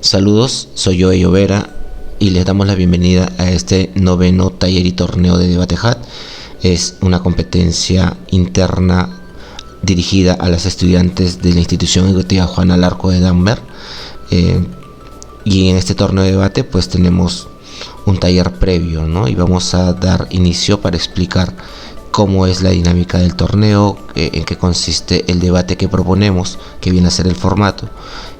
Saludos, soy Joey Overa y les damos la bienvenida a este noveno taller y torneo de Debate Hat. Es una competencia interna dirigida a las estudiantes de la institución educativa Juan Alarco de Danver. Y en este torneo de debate pues tenemos un taller previo, ¿no? Y vamos a dar inicio para explicar cómo es la dinámica del torneo, en qué consiste el debate que proponemos, que viene a ser el formato,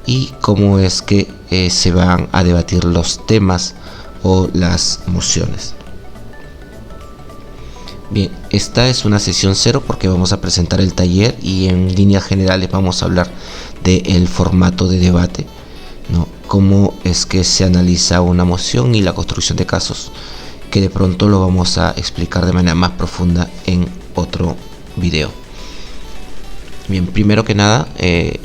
y cómo es que se van a debatir los temas o las mociones. Bien, esta es una sesión 0 porque vamos a presentar el taller y en líneas generales vamos a hablar del formato de debate, ¿no? Cómo es que se analiza una moción y la construcción de casos, que de pronto lo vamos a explicar de manera más profunda en otro video. Bien, primero que nada,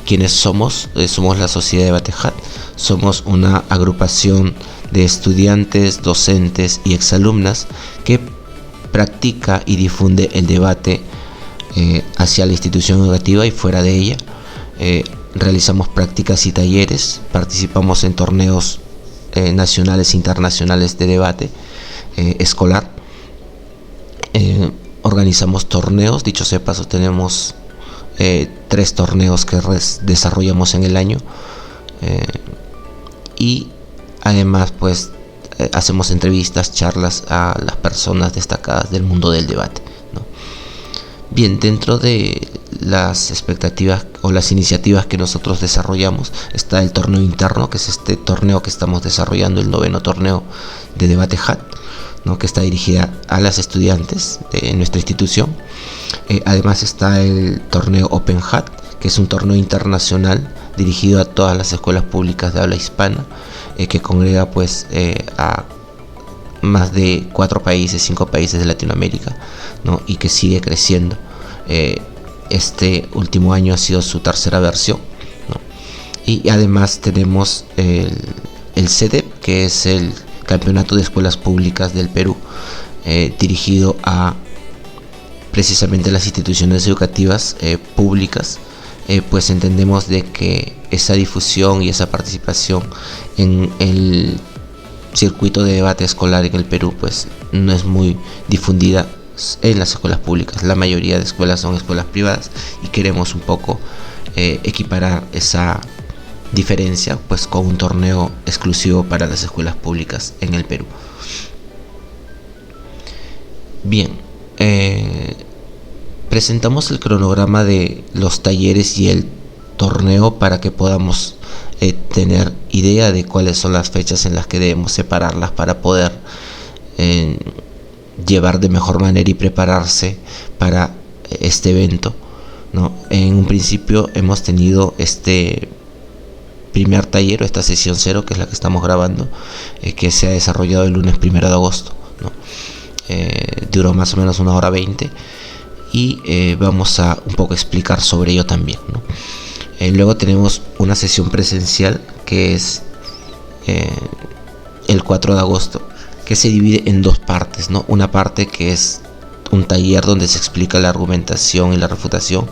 ¿quiénes somos? Somos la Sociedad de Debate Hat. Somos una agrupación de estudiantes, docentes y exalumnas que practica y difunde el debate hacia la institución educativa y fuera de ella. Realizamos prácticas y talleres, participamos en torneos nacionales e internacionales de debate escolar, organizamos torneos, dicho sea paso, tenemos 3 torneos que desarrollamos en el año, y además pues hacemos entrevistas, charlas a las personas destacadas del mundo del debate, ¿no? Bien, dentro de las expectativas o las iniciativas que nosotros desarrollamos está el torneo interno, que es este torneo que estamos desarrollando, el noveno torneo de Debate Hat, ¿no? Que está dirigida a las estudiantes de nuestra institución. Además está el torneo Open Hat, que es un torneo internacional dirigido a todas las escuelas públicas de habla hispana, que congrega pues a más de 4 países, 5 países de Latinoamérica, ¿no? Y que sigue creciendo. Este último año ha sido su tercera versión, ¿no? Y además tenemos el CEDEP, que es el Campeonato de Escuelas Públicas del Perú, dirigido a precisamente las instituciones educativas públicas, pues entendemos de que esa difusión y esa participación en el circuito de debate escolar en el Perú pues no es muy difundida en las escuelas públicas. La mayoría de escuelas son escuelas privadas y queremos un poco equiparar esa diferencia pues con un torneo exclusivo para las escuelas públicas en el Perú. Bien, presentamos el cronograma de los talleres y el torneo para que podamos tener idea de cuáles son las fechas en las que debemos separarlas para poder llevar de mejor manera y prepararse para este evento, ¿no? En un principio hemos tenido este primer taller o esta sesión 0, que es la que estamos grabando, que se ha desarrollado el lunes 1 de agosto, ¿no? Duró más o menos 1 hora 20 y vamos a un poco explicar sobre ello también, ¿no? Luego tenemos una sesión presencial que es el 4 de agosto, que se divide en 2 partes, ¿no? Una parte que es un taller donde se explica la argumentación y la refutación,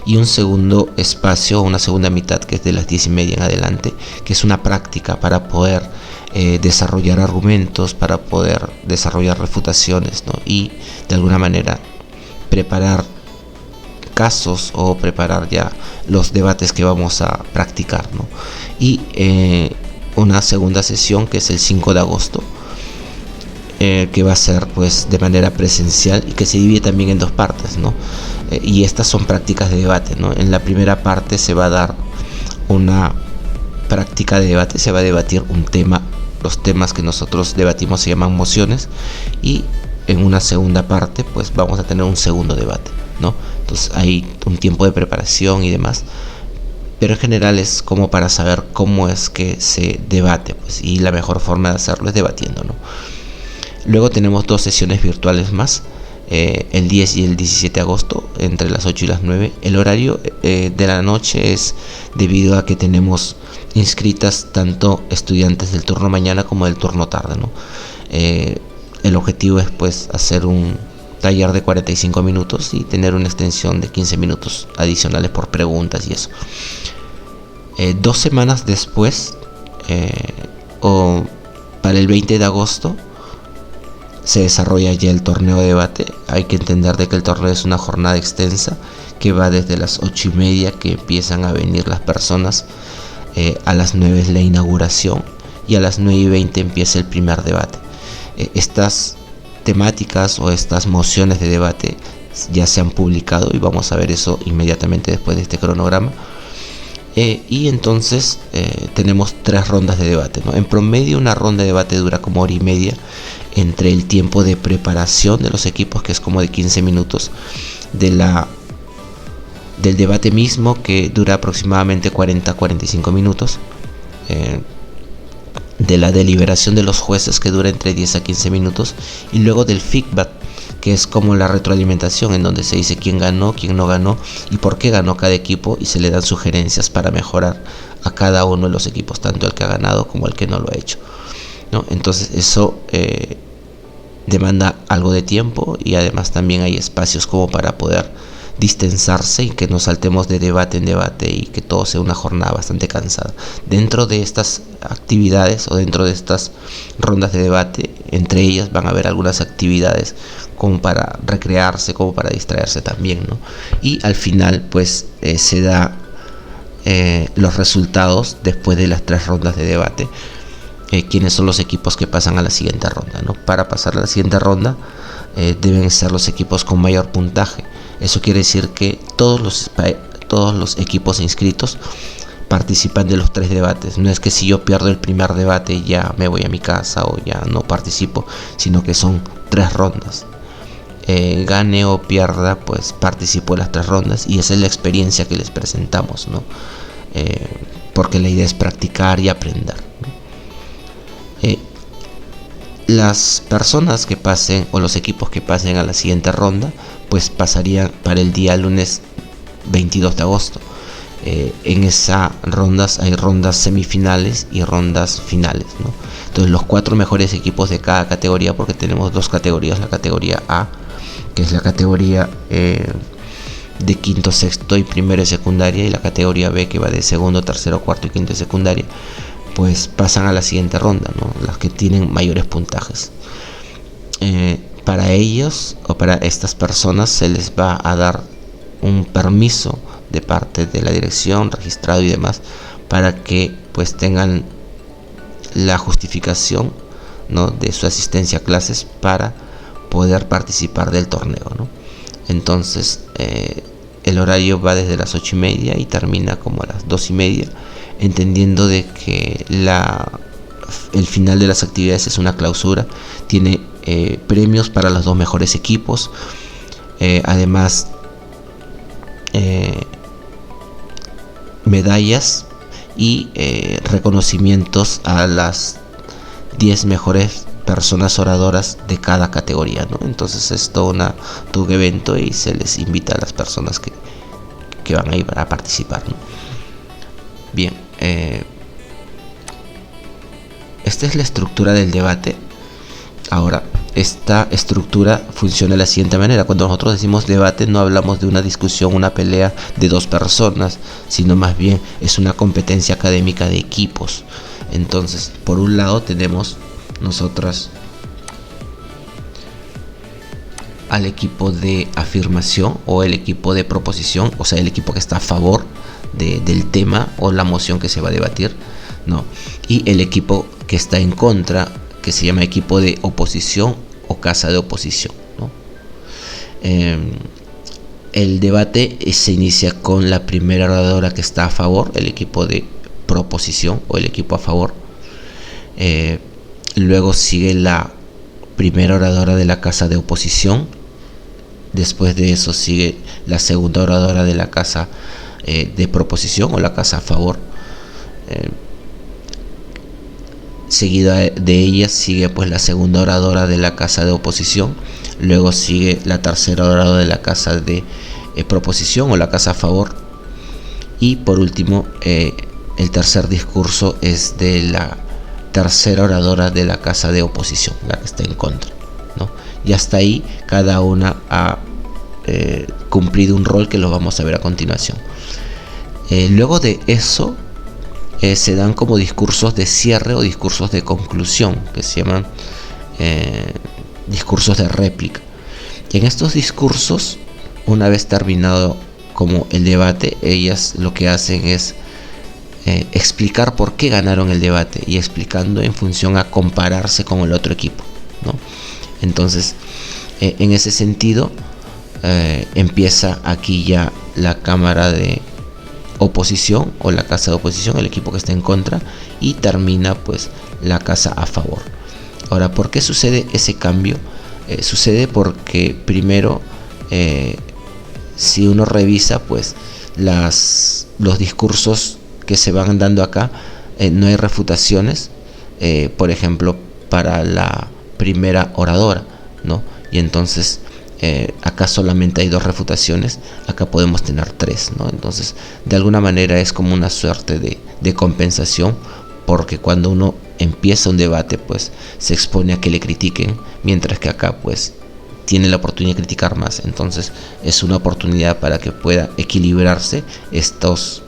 y un segundo espacio, una segunda mitad, que es de las 10:30 en adelante, que es una práctica para poder desarrollar argumentos, para poder desarrollar refutaciones, ¿no? Y de alguna manera preparar casos o preparar ya los debates que vamos a practicar, ¿no? Y una segunda sesión que es el 5 de agosto, que va a ser pues de manera presencial y que se divide también en 2 partes, ¿no? Y estas son prácticas de debate, ¿no? En la primera parte se va a dar una práctica de debate, se va a debatir un tema. Los temas que nosotros debatimos se llaman mociones, y en una segunda parte pues vamos a tener un segundo debate, ¿no? Entonces hay un tiempo de preparación y demás, pero en general es como para saber cómo es que se debate, pues, y la mejor forma de hacerlo es debatiendo, ¿no? Luego tenemos 2 sesiones virtuales más, el 10 y el 17 de agosto, entre las 8 y las 9. El horario de la noche es debido a que tenemos inscritas tanto estudiantes del turno mañana como del turno tarde, ¿no? El objetivo es pues hacer un taller de 45 minutos y tener una extensión de 15 minutos adicionales por preguntas y eso. 2 semanas después o para el 20 de agosto se desarrolla ya el torneo de debate. Hay que entender de que el torneo es una jornada extensa que va desde las 8:30, que empiezan a venir las personas, a las 9 es la inauguración y a las 9:20 empieza el primer debate. Estas temáticas o estas mociones de debate ya se han publicado y vamos a ver eso inmediatamente después de este cronograma. Y entonces tenemos 3 rondas de debate, ¿no? En promedio una ronda de debate dura como 1:30, entre el tiempo de preparación de los equipos, que es como de 15 minutos, del debate mismo, que dura aproximadamente 40-45 minutos, de la deliberación de los jueces, que dura entre 10 a 15 minutos, y luego del feedback, que es como la retroalimentación, en donde se dice quién ganó, quién no ganó y por qué ganó cada equipo, y se le dan sugerencias para mejorar a cada uno de los equipos, tanto el que ha ganado como el que no lo ha hecho, ¿no? Entonces eso demanda algo de tiempo, y además también hay espacios como para poder distensarse y que no saltemos de debate en debate y que todo sea una jornada bastante cansada. Dentro de estas actividades o dentro de estas rondas de debate, entre ellas van a haber algunas actividades como para recrearse, como para distraerse también, ¿no? Y al final pues se da los resultados después de las 3 rondas de debate, quiénes son los equipos que pasan a la siguiente ronda, ¿no? Para pasar a la siguiente ronda deben ser los equipos con mayor puntaje. Eso quiere decir que todos los equipos inscritos participan de los 3 debates. No es que si yo pierdo el primer debate ya me voy a mi casa o ya no participo, sino que son 3 rondas. Gane o pierda, pues participo en las 3 rondas, y esa es la experiencia que les presentamos, ¿no? Porque la idea es practicar y aprender, ¿no? Las personas que pasen, o los equipos que pasen a la siguiente ronda, pues pasarían para el día lunes 22 de agosto. En esas rondas hay rondas semifinales y rondas finales, ¿no? Entonces los 4 mejores equipos de cada categoría, porque tenemos 2 categorías: la categoría A, que es la categoría de quinto, sexto y primero de secundaria, y la categoría B, que va de segundo, tercero, cuarto y quinto de secundaria, pues pasan a la siguiente ronda, ¿no? Las que tienen mayores puntajes. Para ellos o para estas personas se les va a dar un permiso de parte de la dirección, registrado y demás, para que pues tengan la justificación, ¿no?, de su asistencia a clases para poder participar del torneo, ¿no? Entonces el horario va desde las 8:30 y termina como a las 2:30, entendiendo de que el final de las actividades es una clausura. Tiene premios para los 2 mejores equipos, además medallas y reconocimientos a las 10 mejores personas oradoras de cada categoría, ¿no? Entonces es todo un evento, y se les invita a las personas que van a ir a participar, ¿no? Bien, esta es la estructura del debate. Ahora, esta estructura funciona de la siguiente manera. Cuando nosotros decimos debate, no hablamos de una discusión, una pelea de 2 personas, sino más bien es una competencia académica de equipos. Entonces, por un lado tenemos nosotras al equipo de afirmación o el equipo de proposición, o sea, el equipo que está a favor del tema o la moción que se va a debatir, ¿no? Y el equipo que está en contra, que se llama equipo de oposición o casa de oposición, ¿no? El debate se inicia con la primera oradora que está a favor, el equipo de proposición o el equipo a favor. Luego sigue la primera oradora de la casa de oposición. Después de eso sigue la segunda oradora de la casa de proposición o la casa a favor. Seguida de ella sigue pues la segunda oradora de la casa de oposición. Luego sigue la tercera oradora de la casa de proposición o la casa a favor. Y por último, el tercer discurso es de la tercera oradora de la casa de oposición, la que está en contra, ¿no? Y hasta ahí cada una ha cumplido un rol que lo vamos a ver a continuación. Luego de eso se dan como discursos de cierre o discursos de conclusión, que se llaman discursos de réplica. Y en estos discursos, una vez terminado como el debate, ellas lo que hacen es explicar por qué ganaron el debate y explicando en función a compararse con el otro equipo, ¿no? Entonces, en ese sentido, empieza aquí ya la cámara de oposición o la casa de oposición, el equipo que está en contra, y termina pues la casa a favor. Ahora, ¿por qué sucede ese cambio? Sucede porque primero, si uno revisa pues los discursos que se van dando acá, no hay refutaciones, por ejemplo, para la primera oradora, ¿no? Y entonces acá solamente hay 2 refutaciones, acá podemos tener 3, ¿no? Entonces, de alguna manera es como una suerte de compensación, porque cuando uno empieza un debate, pues se expone a que le critiquen, mientras que acá, pues, tiene la oportunidad de criticar más. Entonces, es una oportunidad para que pueda equilibrarse estas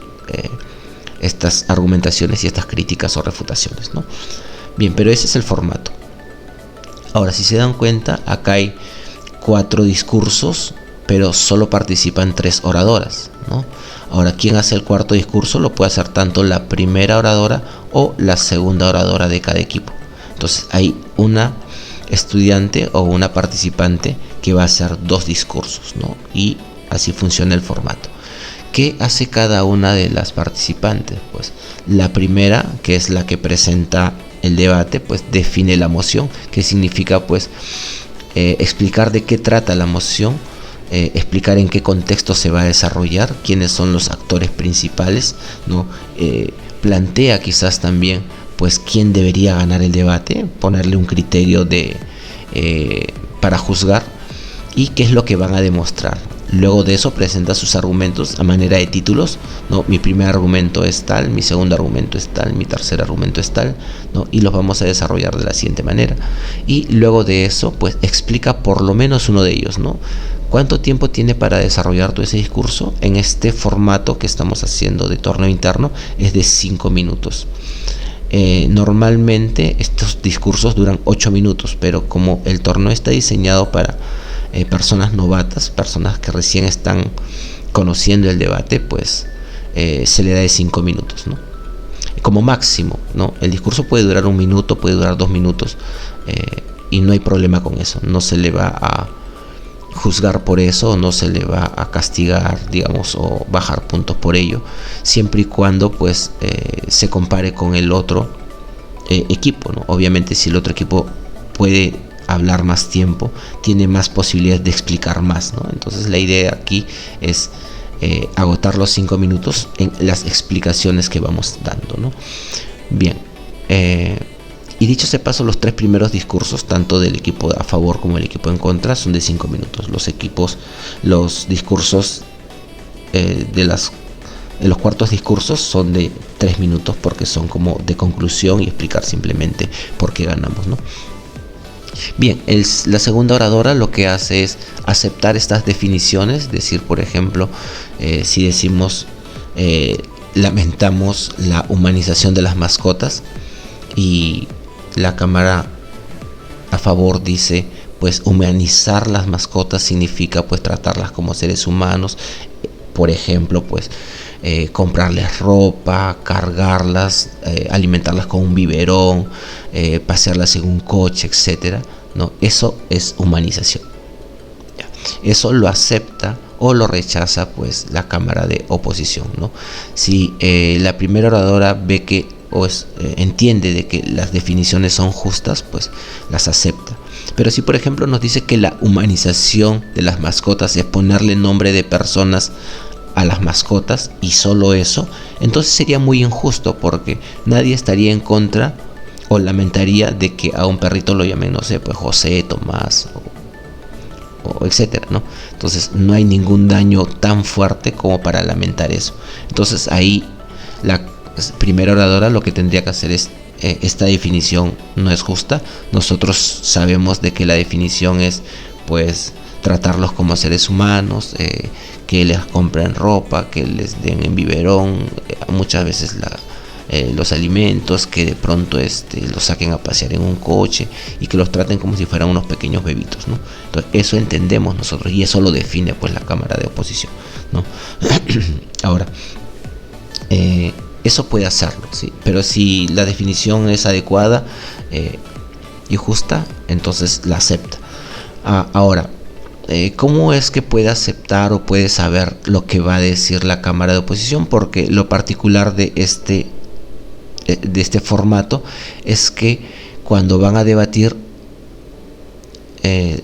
argumentaciones y estas críticas o refutaciones, ¿no? Bien, pero ese es el formato. Ahora, si se dan cuenta, acá hay 4 discursos, pero solo participan 3 oradoras, ¿no? Ahora, ¿quién hace el cuarto discurso? Lo puede hacer tanto la primera oradora o la segunda oradora de cada equipo. Entonces, hay una estudiante o una participante que va a hacer 2 discursos, ¿no? Y así funciona el formato. ¿Qué hace cada una de las participantes? Pues la primera, que es la que presenta el debate, pues define la moción, que significa pues explicar de qué trata la moción, explicar en qué contexto se va a desarrollar, quiénes son los actores principales, ¿no? Plantea quizás también pues quién debería ganar el debate, ponerle un criterio para juzgar y qué es lo que van a demostrar. Luego de eso presenta sus argumentos a manera de títulos, ¿no? Mi primer argumento es tal, mi segundo argumento es tal, mi tercer argumento es tal, ¿no? Y los vamos a desarrollar de la siguiente manera. Y luego de eso, pues explica por lo menos uno de ellos, ¿no? ¿Cuánto tiempo tiene para desarrollar todo ese discurso? En este formato que estamos haciendo de torneo interno es de 5 minutos. Normalmente estos discursos duran 8 minutos, pero como el torneo está diseñado para personas novatas, personas que recién están conociendo el debate, pues se le da de 5 minutos, ¿no? Como máximo, ¿no? El discurso puede durar 1 minuto, puede durar 2 minutos, y no hay problema con eso. No se le va a juzgar por eso, no se le va a castigar, digamos, o bajar puntos por ello, siempre y cuando pues se compare con el otro equipo, ¿no? Obviamente, si el otro equipo puede hablar más tiempo, tiene más posibilidades de explicar más, ¿no? Entonces la idea aquí es agotar los 5 minutos en las explicaciones que vamos dando, ¿no? Bien, y dicho se paso, los 3 primeros discursos, tanto del equipo a favor como del equipo en contra, son de 5 minutos. Los discursos de los cuartos discursos son de 3 minutos, porque son como de conclusión y explicar simplemente por qué ganamos, ¿no? Bien, la segunda oradora lo que hace es aceptar estas definiciones, decir, por ejemplo, si decimos lamentamos la humanización de las mascotas, y la cámara a favor dice, pues humanizar las mascotas significa pues tratarlas como seres humanos, por ejemplo, pues comprarles ropa, cargarlas, alimentarlas con un biberón, pasearlas en un coche, etcétera, ¿no? Eso es humanización. Ya. Eso lo acepta o lo rechaza pues la cámara de oposición, ¿no? Si la primera oradora ve que entiende de que las definiciones son justas, pues las acepta. Pero si por ejemplo nos dice que la humanización de las mascotas es ponerle nombre de personas a las mascotas y solo eso, entonces sería muy injusto, porque nadie estaría en contra o lamentaría de que a un perrito lo llamen, no sé, pues José, Tomás o etcétera, ¿no? Entonces no hay ningún daño tan fuerte como para lamentar eso. Entonces ahí la primera oradora lo que tendría que hacer es esta definición no es justa. Nosotros sabemos de que la definición es pues tratarlos como seres humanos, que les compren ropa, que les den en biberón. Muchas veces los alimentos, que de pronto los saquen a pasear en un coche y que los traten como si fueran unos pequeños bebitos, ¿no? Entonces eso entendemos nosotros y eso lo define pues la Cámara de Oposición, ¿no? Ahora, eso puede hacerlo, ¿sí? Pero si la definición es adecuada y justa, entonces la acepta. Ahora, ¿cómo es que puede aceptar o puede saber lo que va a decir la Cámara de Oposición? Porque lo particular de este formato es que cuando van a debatir,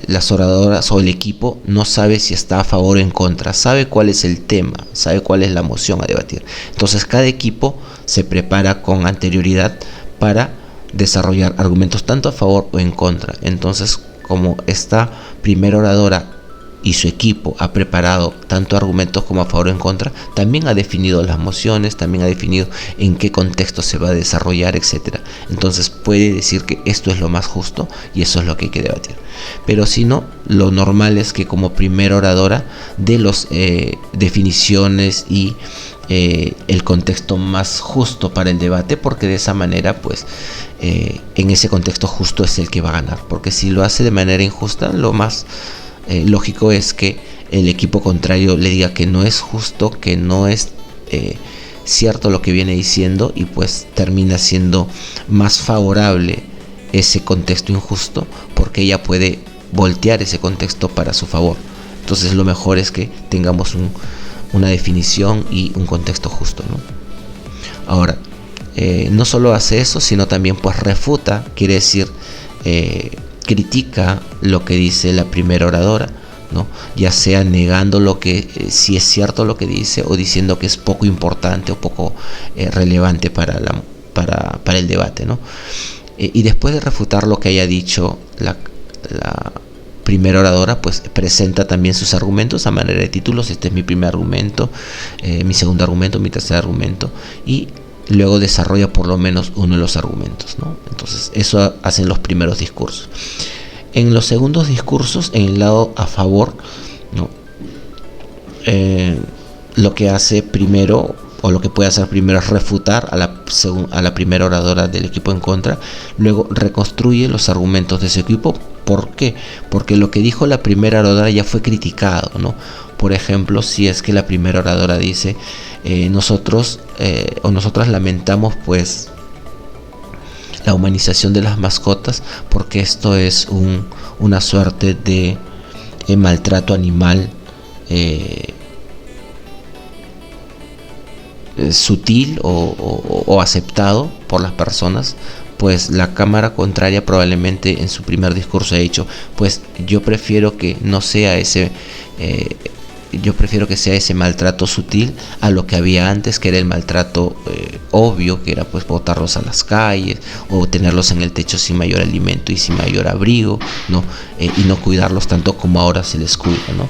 las oradoras o el equipo no sabe si está a favor o en contra, sabe cuál es el tema, sabe cuál es la moción a debatir. Entonces cada equipo se prepara con anterioridad para desarrollar argumentos tanto a favor o en contra. Entonces, como esta primera oradora y su equipo ha preparado tanto argumentos como a favor o en contra, también ha definido las mociones, también ha definido en qué contexto se va a desarrollar, etcétera. Entonces puede decir que esto es lo más justo y eso es lo que hay que debatir. Pero si no, lo normal es que como primera oradora dé las definiciones y el contexto más justo para el debate, porque de esa manera pues en ese contexto justo es el que va a ganar. Porque si lo hace de manera injusta, lo más lógico es que el equipo contrario le diga que no es justo, que no es cierto lo que viene diciendo, y pues termina siendo más favorable ese contexto injusto porque ella puede voltear ese contexto para su favor. Entonces lo mejor es que tengamos una definición y un contexto justo, ¿no? Ahora, no solo hace eso, sino también pues refuta, quiere decir critica lo que dice la primera oradora, ¿no? Ya sea negando lo que si es cierto lo que dice, o diciendo que es poco importante o poco relevante para el debate, ¿no? Y después de refutar lo que haya dicho la primera oradora, pues presenta también sus argumentos a manera de títulos. Este es mi primer argumento, mi segundo argumento, mi tercer argumento, y luego desarrolla por lo menos uno de los argumentos, ¿no? Entonces eso hacen los primeros discursos. En los segundos discursos, en el lado a favor, ¿no? Lo que hace primero, o lo que puede hacer primero, es refutar a la primera oradora del equipo en contra. Luego reconstruye los argumentos de su equipo. ¿Por qué? Porque lo que dijo la primera oradora ya fue criticado, ¿no? Por ejemplo, si es que la primera oradora dice nosotros o nosotras lamentamos pues la humanización de las mascotas, porque esto es una suerte de maltrato animal sutil o aceptado por las personas. Pues la cámara contraria probablemente en su primer discurso ha dicho, pues yo prefiero que no sea yo prefiero que sea ese maltrato sutil a lo que había antes, que era el maltrato obvio, que era pues botarlos a las calles o tenerlos en el techo sin mayor alimento y sin mayor abrigo, ¿no? Y no cuidarlos tanto como ahora se les cuida, ¿no?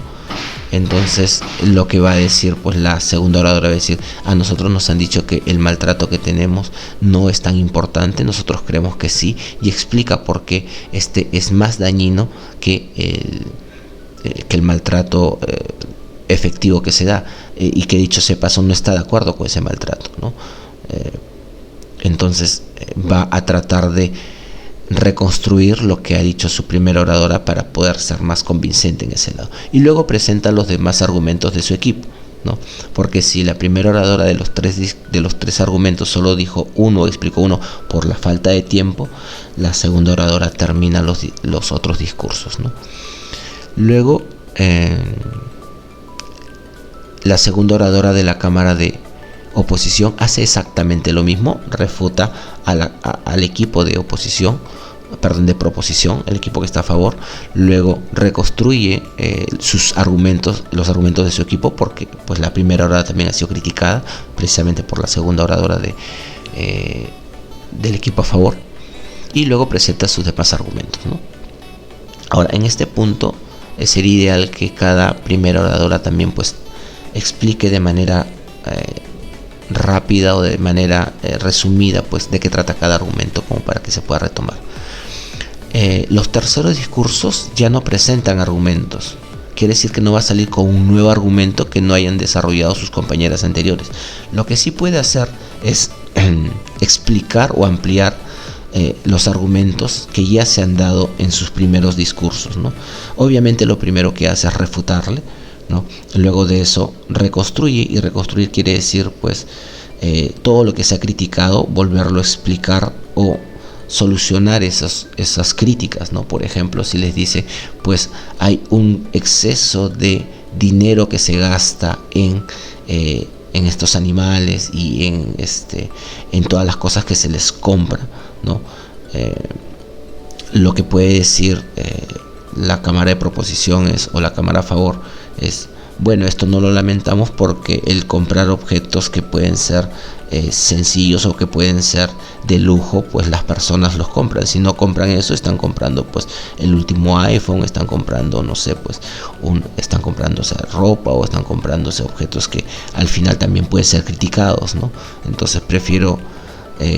Entonces lo que va a decir pues la segunda oradora va a decir, a nosotros nos han dicho que el maltrato que tenemos no es tan importante, nosotros creemos que sí, y explica por qué este es más dañino que el maltrato efectivo que se da, y que dicho sea paso no está de acuerdo con ese maltrato, ¿no? Entonces va a tratar de reconstruir lo que ha dicho su primera oradora para poder ser más convincente en ese lado, y luego presenta los demás argumentos de su equipo, ¿no? Porque si la primera oradora de los tres argumentos solo dijo uno o explicó uno por la falta de tiempo, la segunda oradora termina los otros discursos, ¿no? Luego la segunda oradora de la Cámara de Oposición hace exactamente lo mismo, refuta al equipo de oposición, de proposición, el equipo que está a favor. Luego reconstruye sus argumentos, los argumentos de su equipo, porque pues la primera oradora también ha sido criticada precisamente por la segunda oradora del equipo a favor, y luego presenta sus demás argumentos, ¿no? Ahora, en este punto sería ideal que cada primera oradora también pues explique de manera rápida o de manera resumida pues de qué trata cada argumento, como para que se pueda retomar. Los terceros discursos ya no presentan argumentos, quiere decir que no va a salir con un nuevo argumento que no hayan desarrollado sus compañeras anteriores. Lo que sí puede hacer es explicar o ampliar los argumentos que ya se han dado en sus primeros discursos, ¿no? Obviamente lo primero que hace es refutarle, ¿no? Luego de eso reconstruye, y reconstruir quiere decir pues todo lo que se ha criticado, volverlo a explicar o solucionar esas críticas, ¿no? Por ejemplo, si les dice pues hay un exceso de dinero que se gasta en estos animales y en todas las cosas que se les compra, ¿no? Lo que puede decir la Cámara de Proposiciones o la Cámara a favor es: bueno, esto no lo lamentamos porque el comprar objetos que pueden ser sencillos o que pueden ser de lujo, pues las personas los compran. Si no compran eso, están comprando pues el último iPhone, están comprando, no sé, pues están comprándose ropa, o están comprándose objetos que al final también pueden ser criticados, ¿no? Entonces prefiero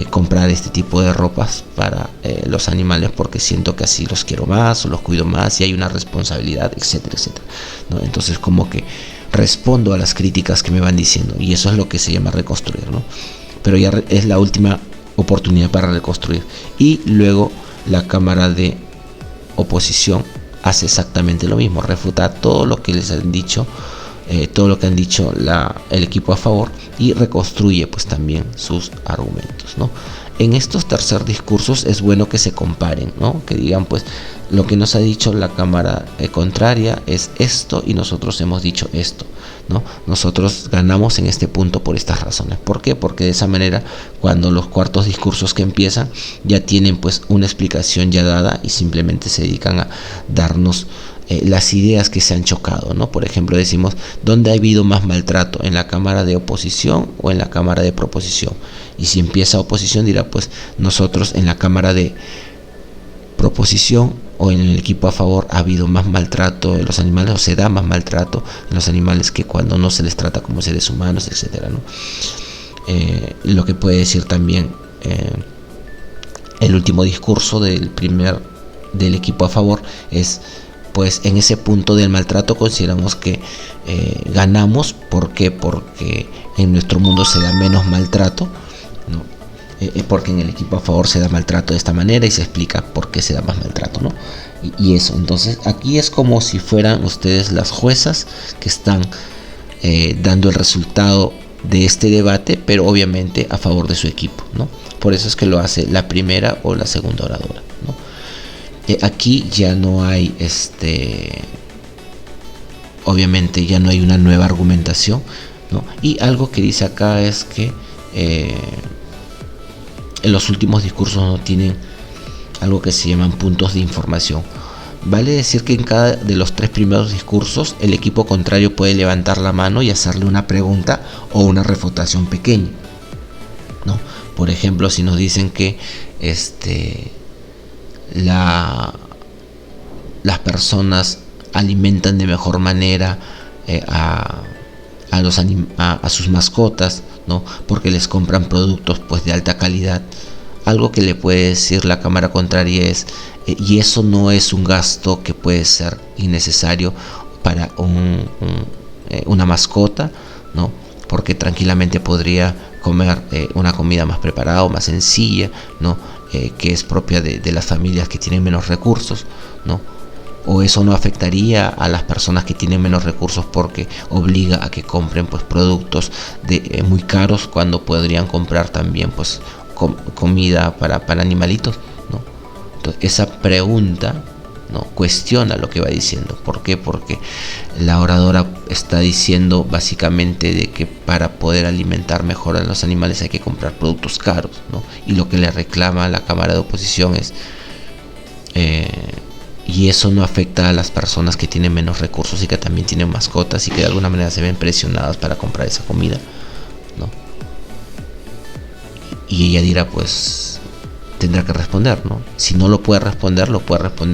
comprar este tipo de ropas para los animales porque siento que así los quiero más o los cuido más y hay una responsabilidad, etcétera, etcétera, ¿no? Entonces como que respondo a las críticas que me van diciendo, y eso es lo que se llama reconstruir, ¿no? Pero ya es la última oportunidad para reconstruir. Y luego la Cámara de Oposición hace exactamente lo mismo, refuta todo lo que les han dicho, todo lo que han dicho el equipo a favor, y reconstruye pues también sus argumentos, ¿no? En estos tercer discursos es bueno que se comparen, ¿no? Que digan pues lo que nos ha dicho la Cámara contraria es esto y nosotros hemos dicho esto, ¿no? Nosotros ganamos en este punto por estas razones. ¿Por qué? Porque de esa manera, cuando los cuartos discursos que empiezan ya tienen pues una explicación ya dada y simplemente se dedican a darnos las ideas que se han chocado, ¿no? Por ejemplo, decimos: ¿dónde ha habido más maltrato? ¿En la Cámara de Oposición o en la Cámara de Proposición? Y si empieza oposición, dirá pues nosotros en la Cámara de Proposición o en el equipo a favor ha habido más maltrato en los animales, o se da más maltrato en los animales que cuando no se les trata como seres humanos, etcétera, ¿no? Lo que puede decir también el último discurso del equipo a favor es: pues en ese punto del maltrato consideramos que ganamos. ¿Por qué? Porque en nuestro mundo se da menos maltrato, ¿no? Porque en el equipo a favor se da maltrato de esta manera y se explica por qué se da más maltrato, ¿no? Y eso, entonces aquí es como si fueran ustedes las juezas que están dando el resultado de este debate, pero obviamente a favor de su equipo, ¿no? Por eso es que lo hace la primera o la segunda oradora, ¿no? Aquí ya no hay obviamente ya no hay una nueva argumentación, ¿no? Y algo que dice acá es que en los últimos discursos no tienen algo que se llaman puntos de información. Vale decir que en cada de los tres primeros discursos el equipo contrario puede levantar la mano y hacerle una pregunta o una refutación pequeña, ¿no? Por ejemplo, si nos dicen que las personas alimentan de mejor manera a sus mascotas, ¿no? Porque les compran productos pues de alta calidad. Algo que le puede decir la Cámara contraria es y eso no es un gasto que puede ser innecesario para una mascota, ¿no? Porque tranquilamente podría comer una comida más preparada o más sencilla, ¿no? Que es propia de las familias que tienen menos recursos, ¿no? O eso no afectaría a las personas que tienen menos recursos porque obliga a que compren pues productos muy caros cuando podrían comprar también pues comida para animalitos, ¿no? Entonces esa pregunta, ¿no?, cuestiona lo que va diciendo. ¿Por qué? Porque la oradora está diciendo básicamente de que para poder alimentar mejor a los animales hay que comprar productos caros, ¿no? Y lo que le reclama a la Cámara de Oposición es y eso no afecta a las personas que tienen menos recursos y que también tienen mascotas y que de alguna manera se ven presionadas para comprar esa comida, ¿no? Y ella dirá pues tendrá que responder, ¿no? Si no lo puede responder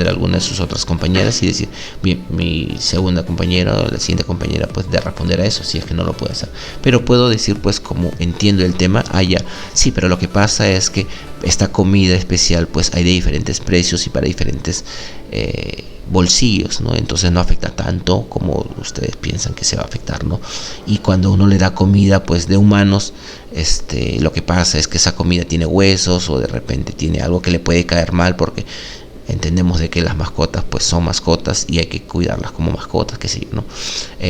alguna de sus otras compañeras y decir, bien, mi segunda compañera o la siguiente compañera pues de responder a eso si es que no lo puede hacer. Pero puedo decir pues como entiendo el tema, sí, pero lo que pasa es que esta comida especial pues hay de diferentes precios y para diferentes bolsillos, ¿no? Entonces no afecta tanto como ustedes piensan que se va a afectar, ¿no? Y cuando uno le da comida pues de humanos, lo que pasa es que esa comida tiene huesos, o de repente tiene algo que le puede caer mal, porque entendemos de que las mascotas pues son mascotas y hay que cuidarlas como mascotas, qué sé yo, ¿no?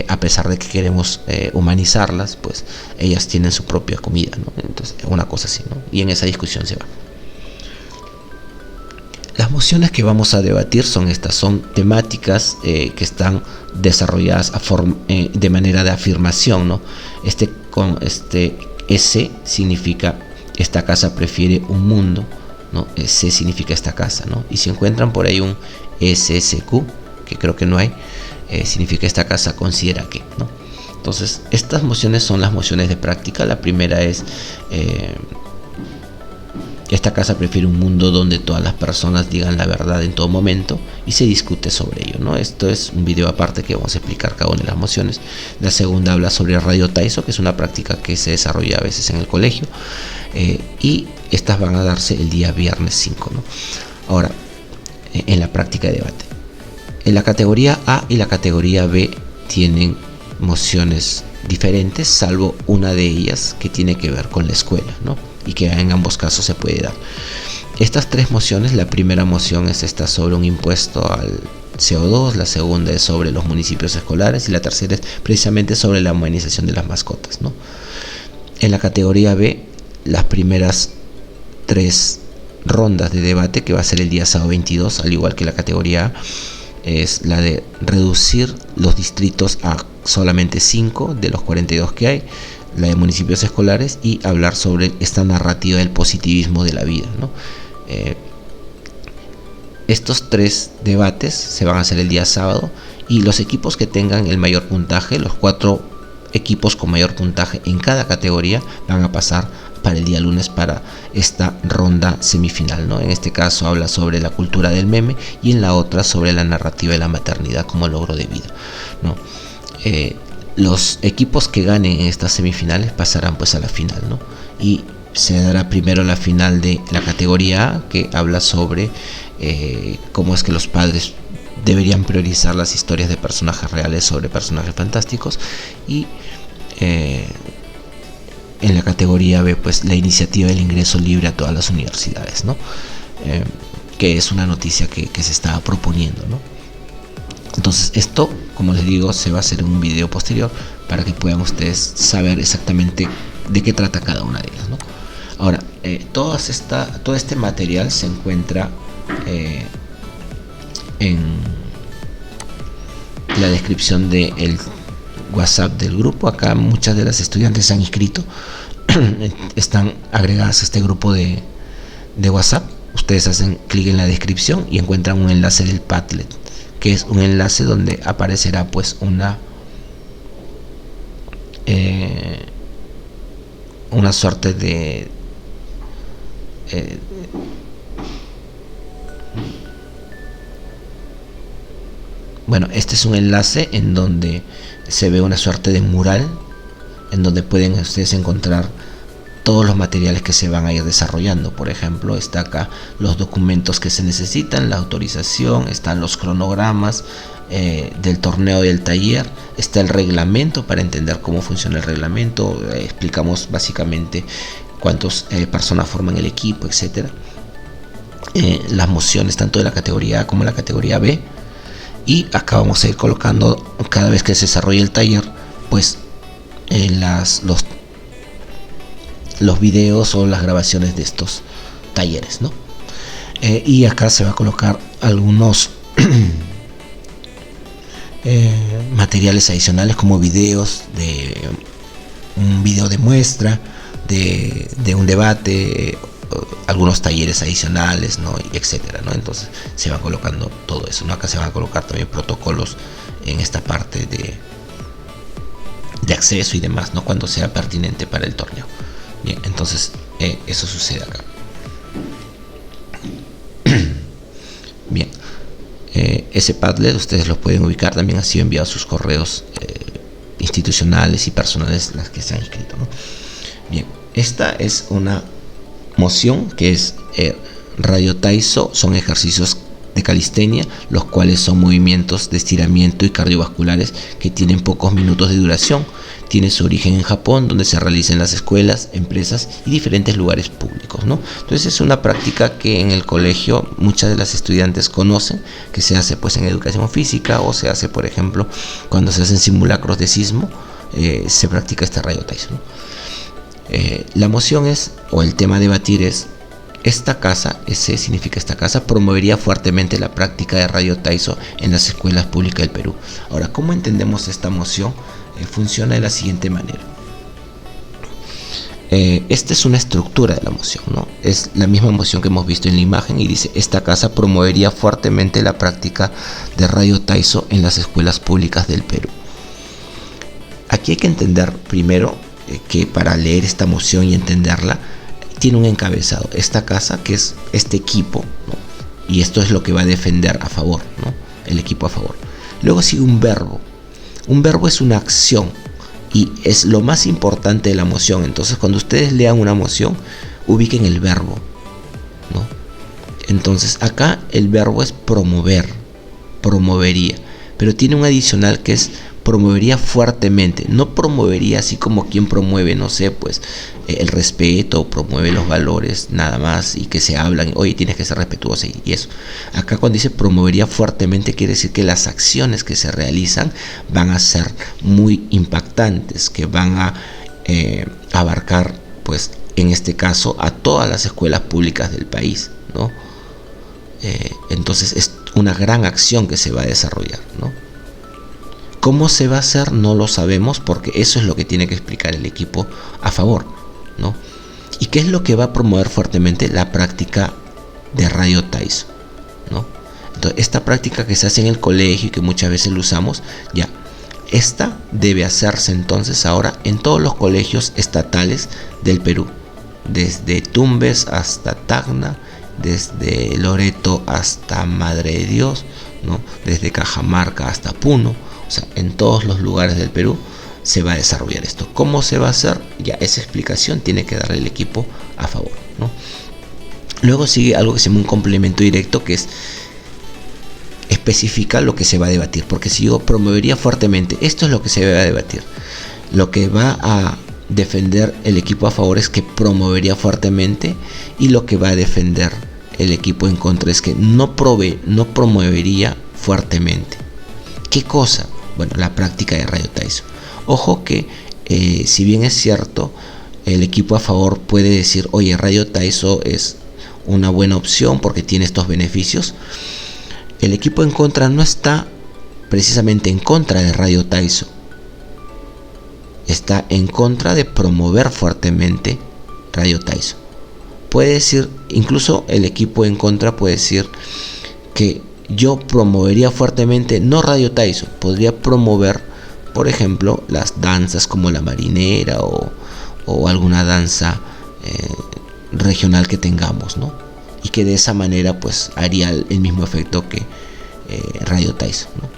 A pesar de que queremos humanizarlas, pues ellas tienen su propia comida, ¿no? Entonces una cosa así, ¿no? Y en esa discusión se va. Las mociones que vamos a debatir son temáticas que están desarrolladas de manera de afirmación, ¿no? S significa esta casa prefiere un mundo, ¿no? C significa esta casa, ¿no? Y si encuentran por ahí un SSQ, que creo que no hay, significa esta casa considera que, ¿no? Entonces, estas mociones son las mociones de práctica. La primera es esta casa prefiere un mundo donde todas las personas digan la verdad en todo momento, y se discute sobre ello, ¿no? Esto es un video aparte que vamos a explicar cada una de las mociones. La segunda habla sobre Radio Taiso, que es una práctica que se desarrolla a veces en el colegio, y estas van a darse el día viernes 5, ¿no? Ahora, en la práctica de debate, en la categoría A y la categoría B tienen mociones diferentes, salvo una de ellas que tiene que ver con la escuela, ¿no? Y que en ambos casos se puede dar. Estas tres mociones, la primera moción es esta sobre un impuesto al CO2, la segunda es sobre los municipios escolares y la tercera es precisamente sobre la humanización de las mascotas, ¿no? En la categoría B, las primeras tres rondas de debate, que va a ser el día sábado 22, al igual que la categoría A, es la de reducir los distritos a solamente 5 de los 42 que hay, la de municipios escolares, y hablar sobre esta narrativa del positivismo de la vida, ¿no? Estos tres debates se van a hacer el día sábado, y los equipos que tengan el mayor puntaje, los 4 equipos con mayor puntaje en cada categoría, van a pasar para el día lunes para esta ronda semifinal, ¿no? En este caso habla sobre la cultura del meme, y en la otra sobre la narrativa de la maternidad como logro de vida, ¿no? Los equipos que ganen en estas semifinales pasarán pues a la final, ¿no? Y se dará primero la final de la categoría A, que habla sobre cómo es que los padres deberían priorizar las historias de personajes reales sobre personajes fantásticos, y en la categoría B pues la iniciativa del ingreso libre a todas las universidades, ¿no? Que es una noticia que se estaba proponiendo, ¿no? Entonces esto, como les digo, se va a hacer en un video posterior para que puedan ustedes saber exactamente de qué trata cada una de ellas, ¿no? Ahora, todo este material se encuentra en la descripción del WhatsApp del grupo. Acá muchas de las estudiantes se han inscrito, están agregadas a este grupo de WhatsApp. Ustedes hacen clic en la descripción y encuentran un enlace del Padlet, que es un enlace donde aparecerá pues una suerte de bueno, este es un enlace en donde se ve una suerte de mural, en donde pueden ustedes encontrar todos los materiales que se van a ir desarrollando. Por ejemplo, está acá los documentos que se necesitan, la autorización, están los cronogramas del torneo y del taller, está el reglamento para entender cómo funciona el reglamento, explicamos básicamente cuántas personas forman el equipo, etcétera. Las mociones tanto de la categoría A como la categoría B, y acá vamos a ir colocando cada vez que se desarrolle el taller pues los videos o las grabaciones de estos talleres, ¿no? Y acá se va a colocar algunos materiales adicionales, como videos de un video de muestra de un debate, algunos talleres adicionales, ¿no? Y etcétera, ¿no? Entonces se va colocando todo eso, ¿no? Acá se van a colocar también protocolos en esta parte de acceso y demás, ¿no? Cuando sea pertinente para el torneo. Bien, entonces eso sucede acá. Bien, ese Padlet ustedes lo pueden ubicar, también ha sido enviado a sus correos institucionales y personales, las que se han inscrito, ¿no? Bien, esta es una moción que es Radio Taiso, son ejercicios de calistenia, los cuales son movimientos de estiramiento y cardiovasculares que tienen pocos minutos de duración. Tiene su origen en Japón, donde se realiza en las escuelas, empresas y diferentes lugares públicos, ¿no? Entonces es una práctica que en el colegio muchas de las estudiantes conocen, que se hace pues en educación física, o se hace, por ejemplo, cuando se hacen simulacros de sismo, se practica este Ryo Taiso, ¿no? La moción es, o el tema a debatir es: esta casa, ese significa esta casa, promovería fuertemente la práctica de Ryo Taiso en las escuelas públicas del Perú. Ahora, ¿cómo entendemos esta moción? Funciona de la siguiente manera. Esta es una estructura de la moción, ¿no? Es la misma moción que hemos visto en la imagen y dice: esta casa promovería fuertemente la práctica de Ryo Taiso en las escuelas públicas del Perú. Aquí hay que entender primero que para leer esta moción y entenderla, tiene un encabezado: esta casa, que es este equipo, ¿no? Y esto es lo que va a defender a favor, ¿no? El equipo a favor. Luego sigue un verbo. Un verbo es una acción y es lo más importante de la moción. Entonces, cuando ustedes lean una moción, ubiquen el verbo, ¿no? Entonces, acá el verbo es promover, promovería, pero tiene un adicional que es promovería fuertemente. No promovería así como quien promueve, no sé, pues el respeto, promueve los valores nada más, y que se hablan, oye, tienes que ser respetuoso y eso. Acá cuando dice promovería fuertemente, quiere decir que las acciones que se realizan van a ser muy impactantes, que van a abarcar, pues en este caso, a todas las escuelas públicas del país, ¿no? Entonces es una gran acción que se va a desarrollar, ¿no? ¿Cómo se va a hacer? No lo sabemos, porque eso es lo que tiene que explicar el equipo a favor, ¿no? ¿Y qué es lo que va a promover fuertemente? La práctica de Ryo Taiso, ¿no? Entonces, esta práctica que se hace en el colegio y que muchas veces lo usamos, ya, esta debe hacerse entonces ahora en todos los colegios estatales del Perú, desde Tumbes hasta Tacna, desde Loreto hasta Madre de Dios, ¿no? Desde Cajamarca hasta Puno. O sea, en todos los lugares del Perú se va a desarrollar esto. ¿Cómo se va a hacer? Ya esa explicación tiene que darle el equipo a favor, ¿no? Luego sigue algo que se llama un complemento directo, que es especifica lo que se va a debatir. Porque si yo promovería fuertemente, esto es lo que se va a debatir. Lo que va a defender el equipo a favor es que promovería fuertemente, y lo que va a defender el equipo en contra es que no promovería fuertemente. ¿Qué cosa? Bueno, la práctica de Ryo Taiso. Ojo que si bien es cierto, el equipo a favor puede decir: oye, Ryo Taiso es una buena opción porque tiene estos beneficios, el equipo en contra no está precisamente en contra de Ryo Taiso, está en contra de promover fuertemente Ryo Taiso. Puede decir, incluso el equipo en contra puede decir que yo promovería fuertemente, no Ryo Taiso, podría promover, por ejemplo, las danzas como la marinera o alguna danza regional que tengamos, ¿no? Y que de esa manera pues haría el mismo efecto que Ryo Taiso, ¿no?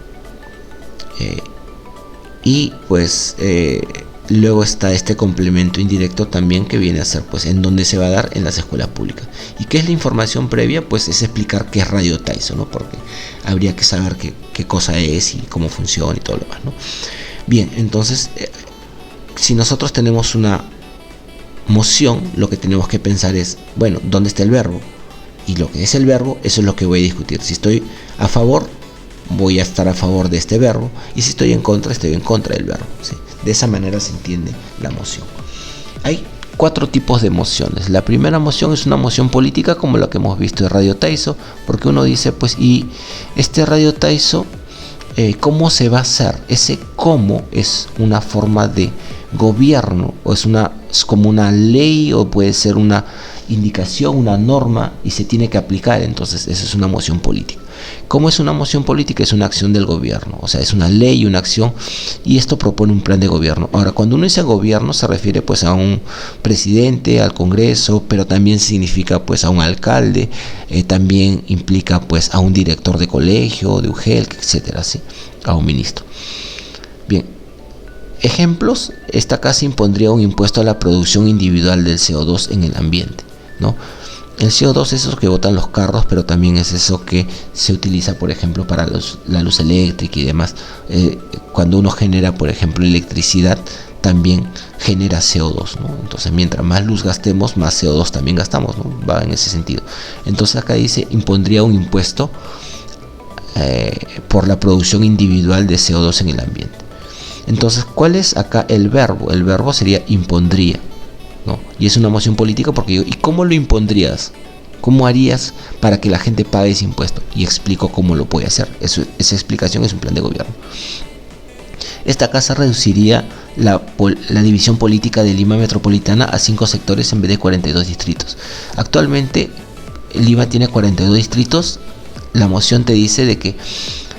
Y pues luego está este complemento indirecto también, que viene a ser pues en dónde se va a dar: en las escuelas públicas. ¿Y qué es la información previa? Pues es explicar qué es Ryo Taiso, ¿no? Porque habría que saber qué cosa es y cómo funciona y todo lo demás, ¿no? Bien, entonces si nosotros tenemos una moción, lo que tenemos que pensar es, bueno, ¿dónde está el verbo? Y lo que es el verbo, eso es lo que voy a discutir. Si estoy a favor, voy a estar a favor de este verbo, y si estoy en contra, estoy en contra del verbo, ¿sí? De esa manera se entiende la moción. Hay 4 tipos de mociones. La primera moción es una moción política, como la que hemos visto de Ryo Taiso, porque uno dice, pues, y este Ryo Taiso, ¿cómo se va a hacer? Ese cómo es una forma de gobierno, o es como una ley, o puede ser una indicación, una norma, y se tiene que aplicar. Entonces esa es una moción política. ¿Cómo es una moción política? Es una acción del gobierno, o sea, es una ley, una acción, y esto propone un plan de gobierno. Ahora, cuando uno dice gobierno, se refiere pues a un presidente, al Congreso, pero también significa pues a un alcalde, también implica pues a un director de colegio, de UGEL, etcétera, ¿sí? A un ministro. Bien, ejemplos: esta casa impondría un impuesto a la producción individual del CO2 en el ambiente, ¿no? El CO2 es eso que botan los carros, pero también es eso que se utiliza, por ejemplo, para la luz eléctrica y demás. Cuando uno genera, por ejemplo, electricidad, también genera CO2, ¿no? Entonces, mientras más luz gastemos, más CO2 también gastamos, ¿no? Va en ese sentido. Entonces, acá dice, impondría un impuesto por la producción individual de CO2 en el ambiente. Entonces, ¿cuál es acá el verbo? El verbo sería impondría, ¿no? Y es una moción política porque digo, ¿y cómo lo impondrías? ¿Cómo harías para que la gente pague ese impuesto? Y explico cómo lo puede hacer. Esa explicación es un plan de gobierno. Esta casa reduciría la división política de Lima Metropolitana a 5 sectores en vez de 42 distritos. Actualmente Lima tiene 42 distritos. La moción te dice de que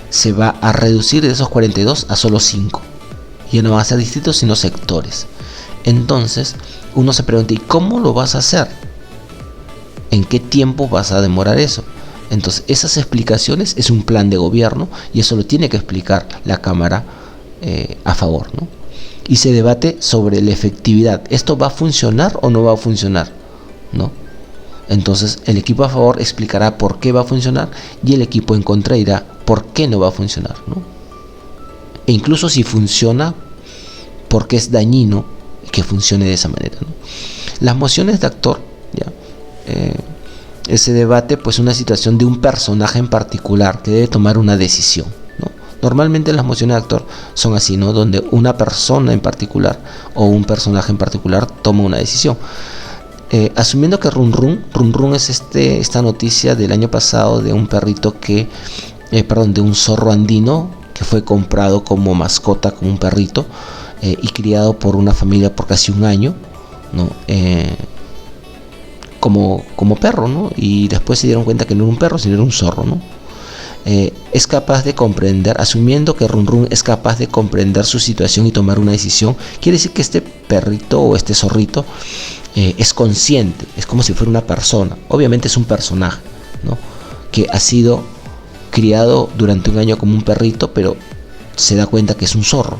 se va a reducir de esos 42 a solo 5. Ya no van a ser distritos sino sectores. Entonces uno se pregunta, ¿y cómo lo vas a hacer? ¿En qué tiempo vas a demorar eso? Entonces esas explicaciones es un plan de gobierno y eso lo tiene que explicar la Cámara a favor, ¿no? Y se debate sobre la efectividad. ¿Esto va a funcionar o no va a funcionar? ¿No? Entonces el equipo a favor explicará por qué va a funcionar y el equipo en contra dirá por qué no va a funcionar, ¿no? E incluso si funciona, porque es dañino que funcione de esa manera, ¿no? Las mociones de actor, se debate pues una situación de un personaje en particular que debe tomar una decisión, ¿no? Normalmente las mociones de actor son así, ¿no? Donde una persona en particular o un personaje en particular toma una decisión. Asumiendo que Run Run es esta noticia del año pasado de un perrito de un zorro andino que fue comprado como mascota, como un perrito, y criado por una familia por casi un año, ¿no? Como perro, ¿no? Y después se dieron cuenta que no era un perro, sino era un zorro, ¿no? Es capaz de comprender, asumiendo que Run Run es capaz de comprender su situación y tomar una decisión, quiere decir que este perrito o este zorrito es consciente, es como si fuera una persona. Obviamente es un personaje, ¿no? Que ha sido criado durante un año como un perrito, pero se da cuenta que es un zorro.